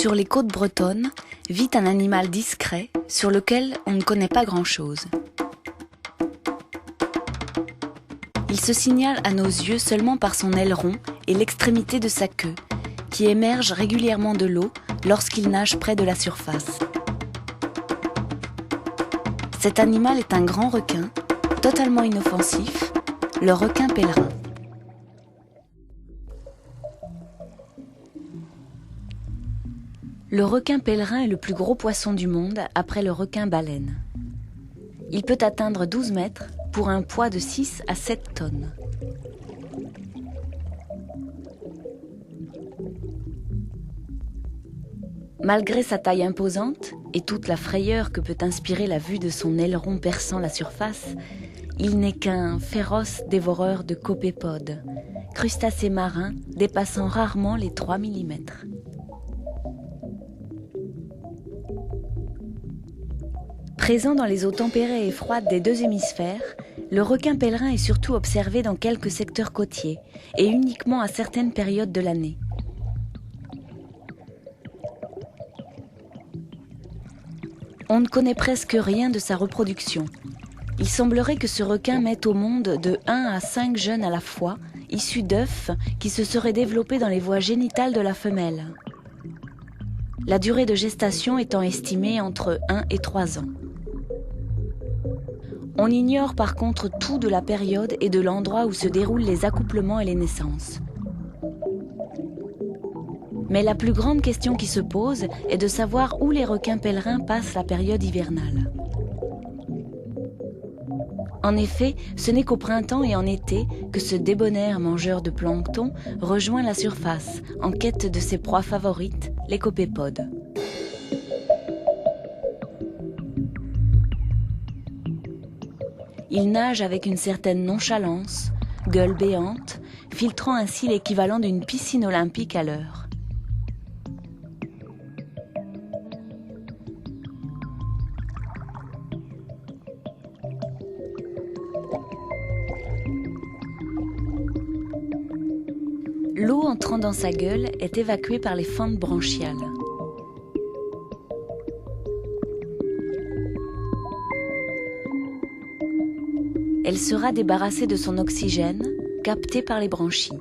Sur les côtes bretonnes vit un animal discret sur lequel on ne connaît pas grand-chose. Il se signale à nos yeux seulement par son aileron et l'extrémité de sa queue, qui émerge régulièrement de l'eau lorsqu'il nage près de la surface. Cet animal est un grand requin, totalement inoffensif, le requin pèlerin. Le requin pèlerin est le plus gros poisson du monde après le requin baleine. Il peut atteindre 12 mètres pour un poids de 6 à 7 tonnes. Malgré sa taille imposante et toute la frayeur que peut inspirer la vue de son aileron perçant la surface, il n'est qu'un féroce dévoreur de copépodes, crustacés marins dépassant rarement les 3 mm. Présent dans les eaux tempérées et froides des deux hémisphères, le requin pèlerin est surtout observé dans quelques secteurs côtiers et uniquement à certaines périodes de l'année. On ne connaît presque rien de sa reproduction. Il semblerait que ce requin mette au monde de 1 à 5 jeunes à la fois, issus d'œufs qui se seraient développés dans les voies génitales de la femelle. La durée de gestation étant estimée entre 1 et 3 ans. On ignore par contre tout de la période et de l'endroit où se déroulent les accouplements et les naissances. Mais la plus grande question qui se pose est de savoir où les requins pèlerins passent la période hivernale. En effet, ce n'est qu'au printemps et en été que ce débonnaire mangeur de plancton rejoint la surface en quête de ses proies favorites, les copépodes. Il nage avec une certaine nonchalance, gueule béante, filtrant ainsi l'équivalent d'une piscine olympique à l'heure. L'eau entrant dans sa gueule est évacuée par les fentes branchiales. Elle sera débarrassée de son oxygène, capté par les branchies.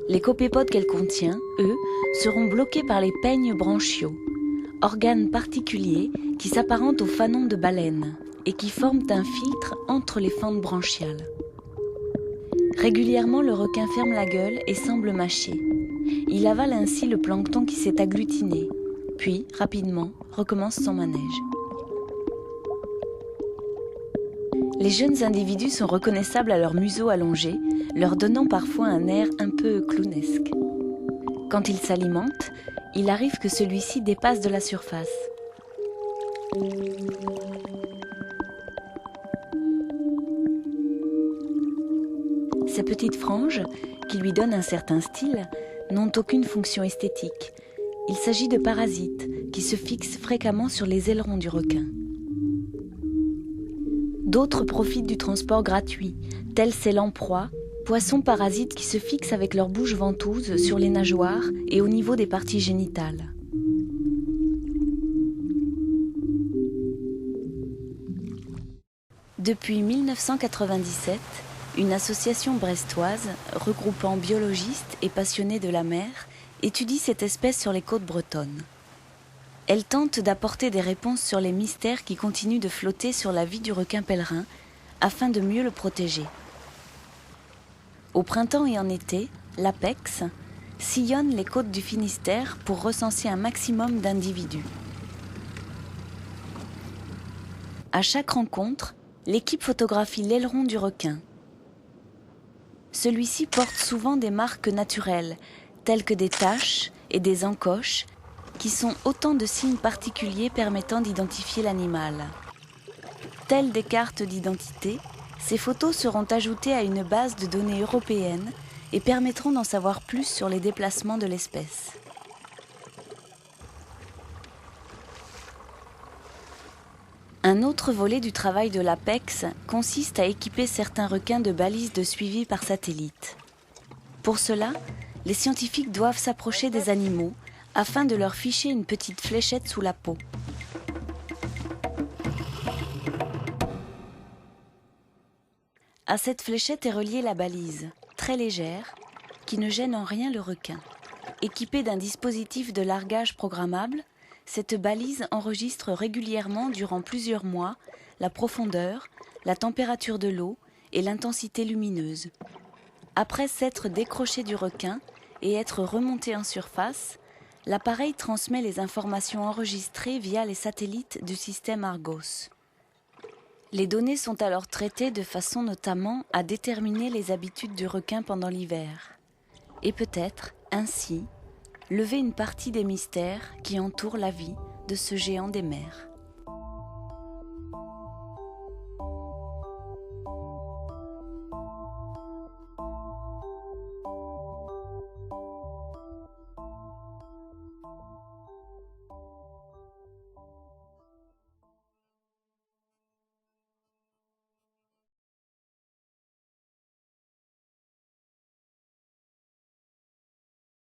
Les copépodes qu'elle contient, eux, seront bloqués par les peignes branchiaux, organes particuliers qui s'apparentent aux fanons de baleine et qui forment un filtre entre les fentes branchiales. Régulièrement, le requin ferme la gueule et semble mâcher. Il avale ainsi le plancton qui s'est agglutiné, puis, rapidement, recommence son manège. Les jeunes individus sont reconnaissables à leur museau allongé, leur donnant parfois un air un peu clownesque. Quand ils s'alimentent, il arrive que celui-ci dépasse de la surface. Ces petites franges, qui lui donnent un certain style, n'ont aucune fonction esthétique. Il s'agit de parasites qui se fixent fréquemment sur les ailerons du requin. D'autres profitent du transport gratuit, tels ces lamproies, poissons parasites qui se fixent avec leur bouche ventouse sur les nageoires et au niveau des parties génitales. Depuis 1997, une association brestoise, regroupant biologistes et passionnés de la mer, étudie cette espèce sur les côtes bretonnes. Elle tente d'apporter des réponses sur les mystères qui continuent de flotter sur la vie du requin pèlerin, afin de mieux le protéger. Au printemps et en été, l'APEX sillonne les côtes du Finistère pour recenser un maximum d'individus. À chaque rencontre, l'équipe photographie l'aileron du requin. Celui-ci porte souvent des marques naturelles, telles que des taches et des encoches, qui sont autant de signes particuliers permettant d'identifier l'animal. Telles des cartes d'identité, ces photos seront ajoutées à une base de données européenne et permettront d'en savoir plus sur les déplacements de l'espèce. Un autre volet du travail de l'APEX consiste à équiper certains requins de balises de suivi par satellite. Pour cela, les scientifiques doivent s'approcher des animaux afin de leur ficher une petite fléchette sous la peau. À cette fléchette est reliée la balise, très légère, qui ne gêne en rien le requin. Équipée d'un dispositif de largage programmable, cette balise enregistre régulièrement durant plusieurs mois la profondeur, la température de l'eau et l'intensité lumineuse. Après s'être décroché du requin et être remonté en surface, l'appareil transmet les informations enregistrées via les satellites du système Argos. Les données sont alors traitées de façon notamment à déterminer les habitudes du requin pendant l'hiver et peut-être, ainsi, lever une partie des mystères qui entourent la vie de ce géant des mers.